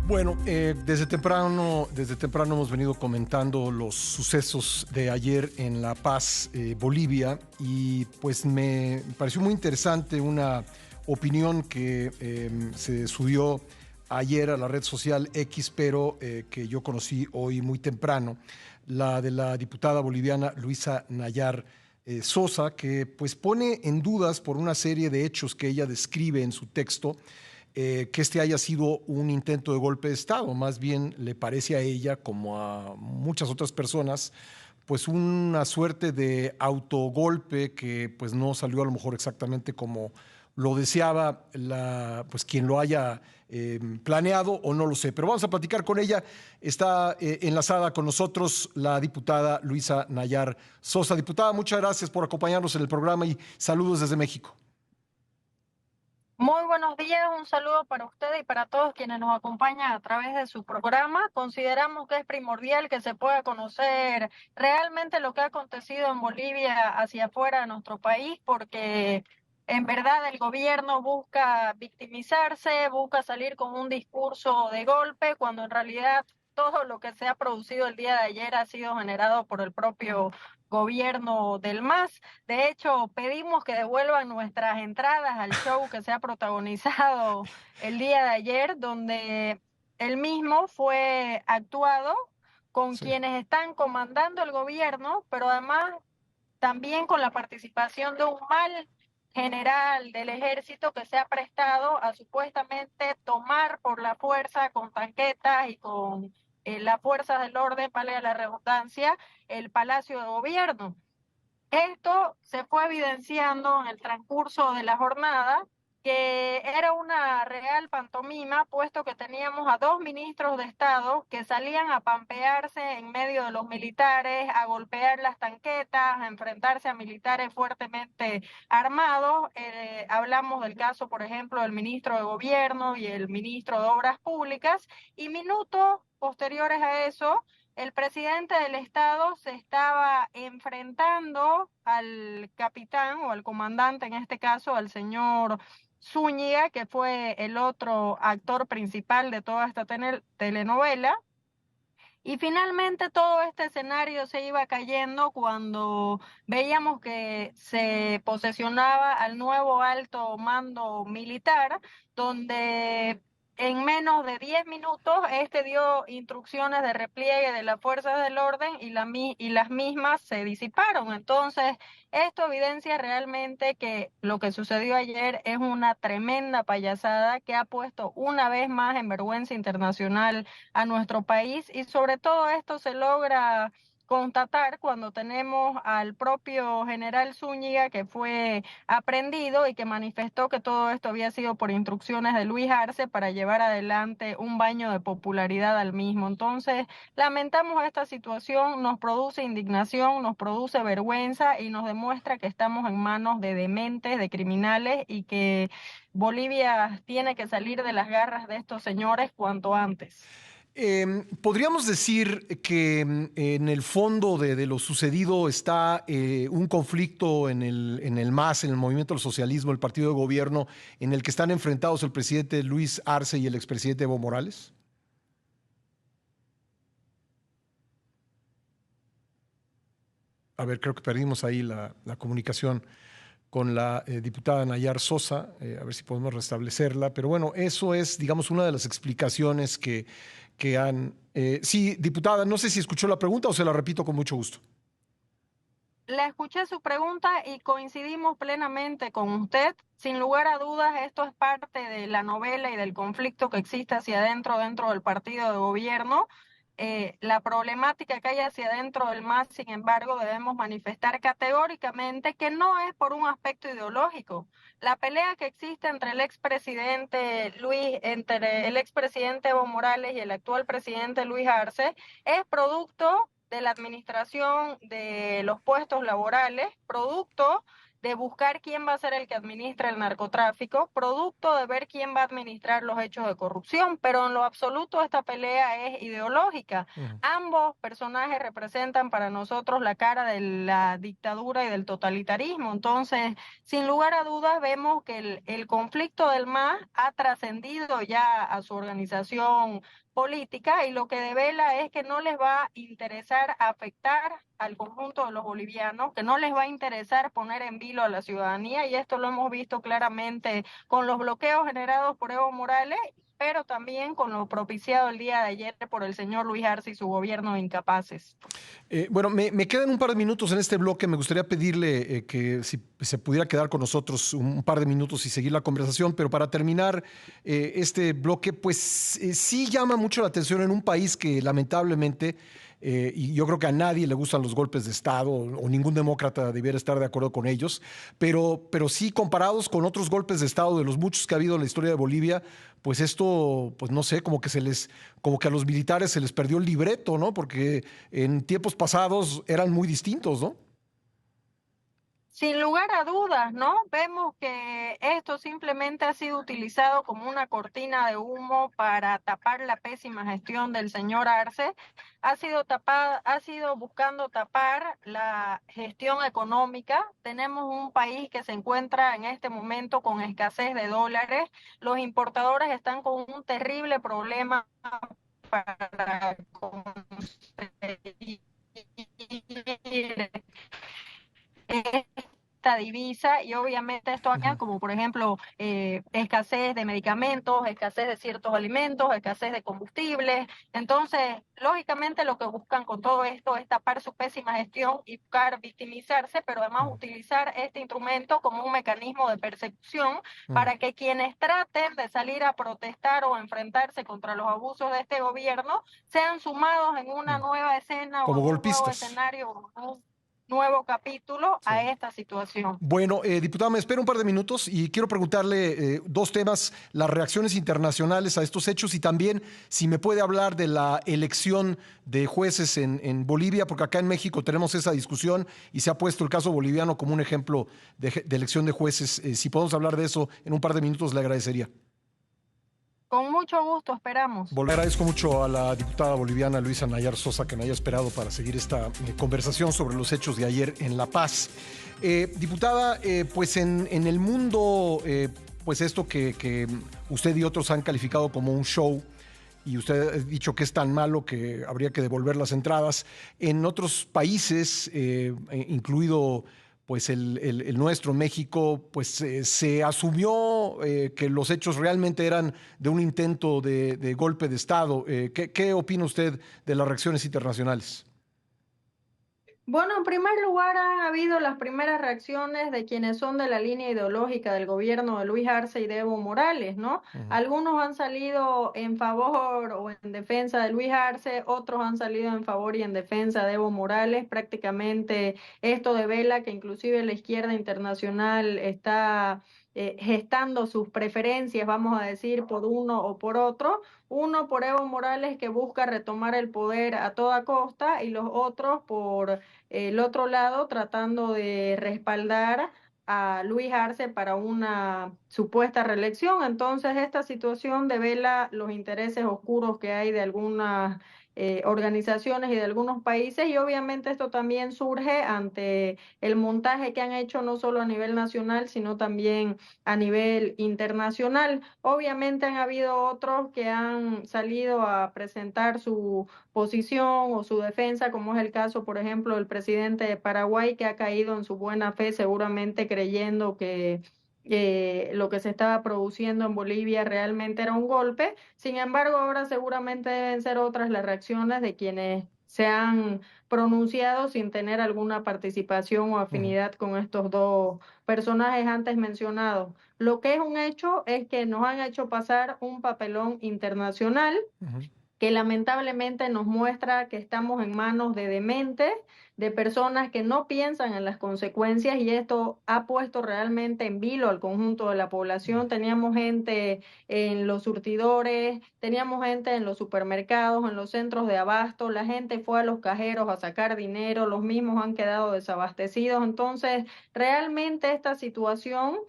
Bueno, desde temprano hemos venido comentando los sucesos de ayer en La Paz, Bolivia, y pues me pareció muy interesante una opinión que se subió ayer a la red social X, pero que yo conocí hoy muy temprano, la de la diputada boliviana Luisa Nayar Sosa, que pues pone en dudas por una serie de hechos que ella describe en su texto que este haya sido un intento de golpe de Estado. Más bien le parece a ella, como a muchas otras personas, pues una suerte de autogolpe que pues no salió a lo mejor exactamente como lo deseaba pues quien lo haya planeado, o no lo sé. Pero vamos a platicar con ella. Está enlazada con nosotros la diputada Luisa Nayar Sosa. Diputada, muchas gracias por acompañarnos en el programa y saludos desde México. Muy buenos días, un saludo para usted y para todos quienes nos acompañan a través de su programa. Consideramos que es primordial que se pueda conocer realmente lo que ha acontecido en Bolivia hacia afuera de nuestro país, porque en verdad el gobierno busca victimizarse, busca salir con un discurso de golpe, cuando en realidad todo lo que se ha producido el día de ayer ha sido generado por el propio gobierno del MAS. De hecho, pedimos que devuelvan nuestras entradas al show que se ha protagonizado el día de ayer, donde el mismo fue actuado con Sí. quienes están comandando el gobierno, pero además también con la participación de un mal general del ejército que se ha prestado a supuestamente tomar por la fuerza con tanquetas y con las fuerzas del orden, vale la redundancia, el Palacio de Gobierno. Esto se fue evidenciando en el transcurso de la jornada, que era una real pantomima, puesto que teníamos a dos ministros de Estado que salían a pampearse en medio de los militares, a golpear las tanquetas, a enfrentarse a militares fuertemente armados. Hablamos del caso, por ejemplo, del ministro de Gobierno y el ministro de Obras Públicas, y minutos posteriores a eso, el presidente del estado se estaba enfrentando al capitán o al comandante, en este caso al señor Zúñiga, que fue el otro actor principal de toda esta telenovela. Y finalmente todo este escenario se iba cayendo cuando veíamos que se posesionaba al nuevo alto mando militar, donde en menos de 10 minutos este dio instrucciones de repliegue de las fuerzas del orden y las mismas se disiparon. Entonces, esto evidencia realmente que lo que sucedió ayer es una tremenda payasada que ha puesto una vez más en vergüenza internacional a nuestro país, y sobre todo esto se logra constatar cuando tenemos al propio general Zúñiga, que fue aprendido y que manifestó que todo esto había sido por instrucciones de Luis Arce para llevar adelante un baño de popularidad al mismo. Entonces, lamentamos esta situación, nos produce indignación, nos produce vergüenza y nos demuestra que estamos en manos de dementes, de criminales, y que Bolivia tiene que salir de las garras de estos señores cuanto antes. Podríamos decir que en el fondo de lo sucedido está un conflicto en el MAS, en el Movimiento del Socialismo, el partido de gobierno, en el que están enfrentados el presidente Luis Arce y el expresidente Evo Morales. A ver, creo que perdimos ahí la comunicación con la diputada Nayar Sosa, a ver si podemos restablecerla. Pero bueno, eso es, digamos, una de las explicaciones que han... sí, diputada, no sé si escuchó la pregunta o se la repito con mucho gusto. Le escuché su pregunta y coincidimos plenamente con usted. Sin lugar a dudas, esto es parte de la novela y del conflicto que existe hacia adentro, dentro del partido de gobierno. La problemática que hay hacia adentro del MAS, sin embargo, debemos manifestar categóricamente que no es por un aspecto ideológico. La pelea que existe entre el expresidente Evo Morales y el actual presidente Luis Arce es producto de la administración de los puestos laborales, producto de buscar quién va a ser el que administra el narcotráfico, producto de ver quién va a administrar los hechos de corrupción, pero en lo absoluto esta pelea es ideológica. Ambos personajes representan para nosotros la cara de la dictadura y del totalitarismo, entonces, sin lugar a dudas, vemos que el conflicto del MAS ha trascendido ya a su organización política y lo que devela es que no les va a interesar afectar al conjunto de los bolivianos, que no les va a interesar poner en vilo a la ciudadanía y esto lo hemos visto claramente con los bloqueos generados por Evo Morales, pero también con lo propiciado el día de ayer por el señor Luis Arce y su gobierno de incapaces. Bueno, me quedan un par de minutos en este bloque. Me gustaría pedirle que si se pudiera quedar con nosotros un par de minutos y seguir la conversación, pero para terminar este bloque, pues sí llama mucho la atención en un país que lamentablemente, y yo creo que a nadie le gustan los golpes de Estado, o ningún demócrata debiera estar de acuerdo con ellos, pero sí comparados con otros golpes de Estado de los muchos que ha habido en la historia de Bolivia, pues esto, pues no sé, como que a los militares se les perdió el libreto, ¿no? Porque en tiempos pasados eran muy distintos, ¿no? Sin lugar a dudas, ¿no? Vemos que esto simplemente ha sido utilizado como una cortina de humo para tapar la pésima gestión del señor Arce. Ha sido buscando tapar la gestión económica. Tenemos un país que se encuentra en este momento con escasez de dólares. Los importadores están con un terrible problema para conseguir esta divisa y obviamente esto añade como por ejemplo escasez de medicamentos, escasez de ciertos alimentos, escasez de combustibles. Entonces, lógicamente lo que buscan con todo esto es tapar su pésima gestión y buscar victimizarse, pero además utilizar este instrumento como un mecanismo de persecución para que quienes traten de salir a protestar o enfrentarse contra los abusos de este gobierno sean sumados en una nueva escena o Como en un nuevo golpistas. escenario, un nuevo capítulo Sí. a esta situación. Bueno, diputada, me espero un par de minutos y quiero preguntarle dos temas, las reacciones internacionales a estos hechos y también si me puede hablar de la elección de jueces en Bolivia, porque acá en México tenemos esa discusión y se ha puesto el caso boliviano como un ejemplo de elección de jueces. Si podemos hablar de eso en un par de minutos, le agradecería. Con mucho gusto, esperamos. Le agradezco mucho a la diputada boliviana Luisa Nayar Sosa que me haya esperado para seguir esta conversación sobre los hechos de ayer en La Paz. Diputada, pues en el mundo, pues esto que usted y otros han calificado como un show, y usted ha dicho que es tan malo que habría que devolver las entradas, en otros países, incluido pues el nuestro, México, pues se asumió que los hechos realmente eran de un intento de golpe de Estado. ¿Qué opina usted de las reacciones internacionales? Bueno, en primer lugar, han habido las primeras reacciones de quienes son de la línea ideológica del gobierno de Luis Arce y de Evo Morales, ¿no? Algunos han salido en favor o en defensa de Luis Arce, otros han salido en favor y en defensa de Evo Morales. Prácticamente esto devela que inclusive la izquierda internacional está gestando sus preferencias, vamos a decir, por uno o por otro. Uno por Evo Morales que busca retomar el poder a toda costa y los otros por el otro lado tratando de respaldar a Luis Arce para una supuesta reelección. Entonces, esta situación devela los intereses oscuros que hay de algunas organizaciones y de algunos países y obviamente esto también surge ante el montaje que han hecho no solo a nivel nacional, sino también a nivel internacional. Obviamente han habido otros que han salido a presentar su posición o su defensa, como es el caso, por ejemplo, del presidente de Paraguay, que ha caído en su buena fe, seguramente creyendo que lo que se estaba produciendo en Bolivia realmente era un golpe. Sin embargo, ahora seguramente deben ser otras las reacciones de quienes se han pronunciado sin tener alguna participación o Uh -huh. afinidad con estos dos personajes antes mencionados. Lo que es un hecho es que nos han hecho pasar un papelón internacional. Uh -huh. que lamentablemente nos muestra que estamos en manos de dementes, de personas que no piensan en las consecuencias, y esto ha puesto realmente en vilo al conjunto de la población. Teníamos gente en los surtidores, teníamos gente en los supermercados, en los centros de abasto, la gente fue a los cajeros a sacar dinero, los mismos han quedado desabastecidos. Entonces, realmente esta situación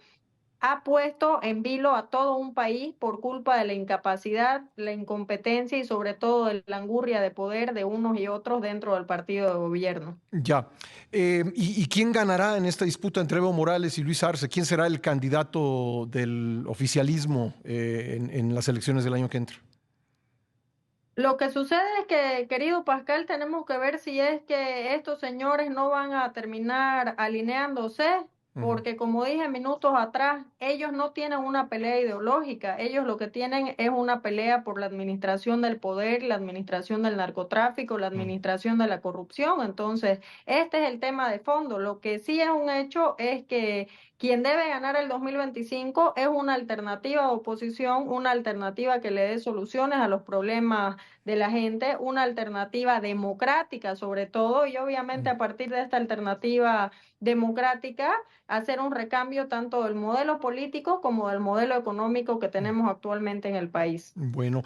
ha puesto en vilo a todo un país por culpa de la incapacidad, la incompetencia y sobre todo de la angurria de poder de unos y otros dentro del partido de gobierno. Ya. ¿Y quién ganará en esta disputa entre Evo Morales y Luis Arce? ¿Quién será el candidato del oficialismo en las elecciones del año que entra? Lo que sucede es que, querido Pascal, tenemos que ver si es que estos señores no van a terminar alineándose, Ujú. porque como dije minutos atrás, ellos no tienen una pelea ideológica, ellos lo que tienen es una pelea por la administración del poder, la administración del narcotráfico, la Mm. administración de la corrupción. Entonces, este es el tema de fondo. Lo que sí es un hecho es que quien debe ganar el 2025 es una alternativa de oposición, una alternativa que le dé soluciones a los problemas de la gente, una alternativa democrática sobre todo, y obviamente Mm. a partir de esta alternativa democrática hacer un recambio tanto del modelo político como del modelo económico que Mm. tenemos actualmente en el país. Bueno,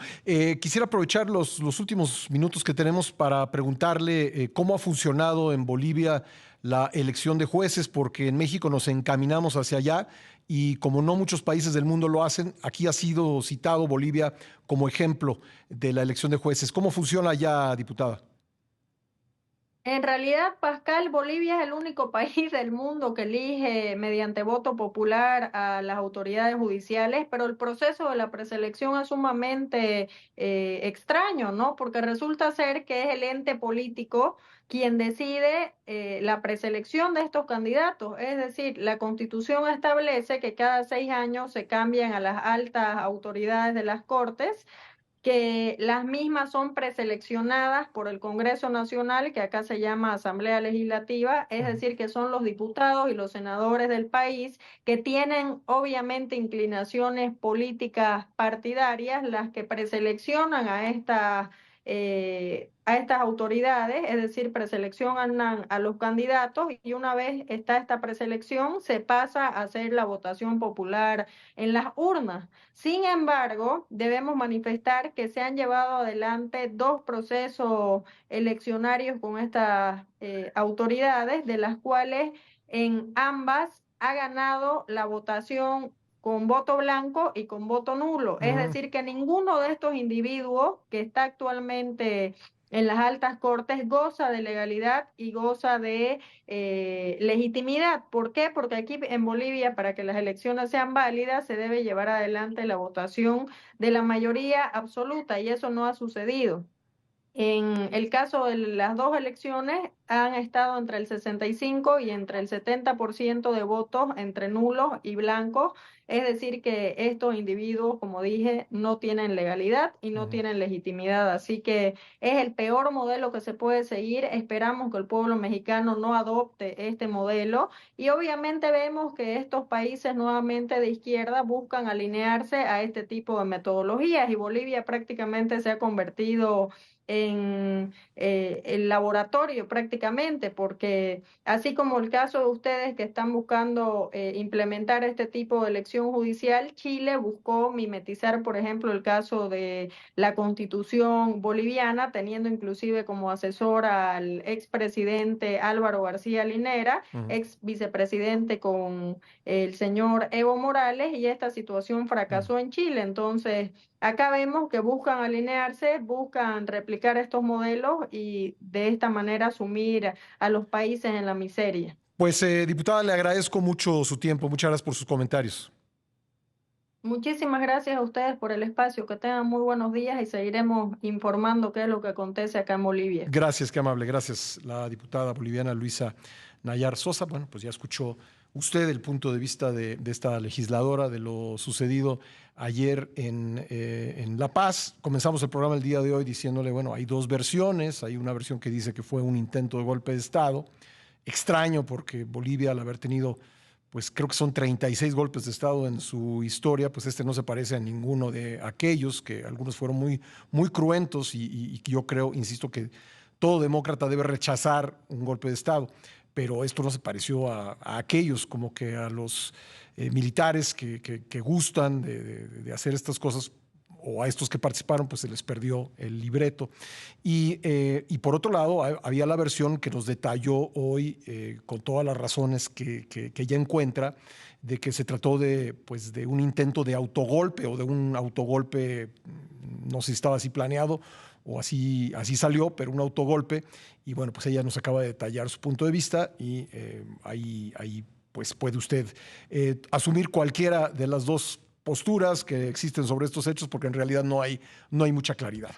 quisiera aprovechar los últimos minutos que tenemos para preguntarle cómo ha funcionado en Bolivia la elección de jueces, porque en México nos encaminamos hacia allá y como no muchos países del mundo lo hacen, aquí ha sido citado Bolivia como ejemplo de la elección de jueces. ¿Cómo funciona allá, diputada? En realidad, Pascal, Bolivia es el único país del mundo que elige mediante voto popular a las autoridades judiciales, pero el proceso de la preselección es sumamente extraño, ¿no? Porque resulta ser que es el ente político quien decide la preselección de estos candidatos. Es decir, la Constitución establece que cada 6 años se cambian a las altas autoridades de las Cortes, que las mismas son preseleccionadas por el Congreso Nacional, que acá se llama Asamblea Legislativa, es Ujú. decir, que son los diputados y los senadores del país que tienen obviamente inclinaciones políticas partidarias, las que preseleccionan a estas autoridades, es decir, preseleccionan a los candidatos, y una vez está esta preselección, se pasa a hacer la votación popular en las urnas. Sin embargo, debemos manifestar que se han llevado adelante dos procesos eleccionarios con estas autoridades, de las cuales en ambas ha ganado la votación con voto blanco y con voto nulo. Es Mm. decir, que ninguno de estos individuos que está actualmente en las altas cortes goza de legalidad y goza de legitimidad. ¿Por qué? Porque aquí en Bolivia, para que las elecciones sean válidas, se debe llevar adelante la votación de la mayoría absoluta, y eso no ha sucedido. En el caso de las dos elecciones han estado entre el 65 y entre el 70% de votos entre nulos y blancos, es decir, que estos individuos, como dije, no tienen legalidad y no Ujú. tienen legitimidad, así que es el peor modelo que se puede seguir. Esperamos que el pueblo mexicano no adopte este modelo, y obviamente vemos que estos países nuevamente de izquierda buscan alinearse a este tipo de metodologías, y Bolivia prácticamente se ha convertido en el laboratorio prácticamente, porque así como el caso de ustedes que están buscando implementar este tipo de elección judicial, Chile buscó mimetizar, por ejemplo, el caso de la Constitución boliviana, teniendo inclusive como asesor al expresidente Álvaro García Linera, Ujú. ex vicepresidente con el señor Evo Morales, y esta situación Ujú. fracasó en Chile. Entonces, acá vemos que buscan alinearse, buscan replicar estos modelos y de esta manera sumir a los países en la miseria. Pues, diputada, le agradezco mucho su tiempo. Muchas gracias por sus comentarios. Muchísimas gracias a ustedes por el espacio. Que tengan muy buenos días y seguiremos informando qué es lo que acontece acá en Bolivia. Gracias, qué amable. Gracias, la diputada boliviana Luisa Nayar Sosa. Bueno, pues ya escuchó usted el punto de vista de esta legisladora de lo sucedido ayer en La Paz. Comenzamos el programa el día de hoy diciéndole, bueno, hay dos versiones. Hay una versión que dice que fue un intento de golpe de Estado. Extraño porque Bolivia, al haber tenido pues creo que son 36 golpes de Estado en su historia, pues este no se parece a ninguno de aquellos, que algunos fueron muy cruentos y yo creo, insisto, que todo demócrata debe rechazar un golpe de Estado, pero esto no se pareció a aquellos, como que a los militares que gustan de hacer estas cosas, o a estos que participaron, pues se les perdió el libreto. Y por otro lado, había la versión que nos detalló hoy, con todas las razones que ella encuentra, de que se trató pues, de un intento de autogolpe o de un autogolpe, no sé si estaba así planeado o así salió, pero un autogolpe. Y bueno, pues ella nos acaba de detallar su punto de vista y ahí pues puede usted asumir cualquiera de las dos posturas que existen sobre estos hechos, porque en realidad no hay mucha claridad.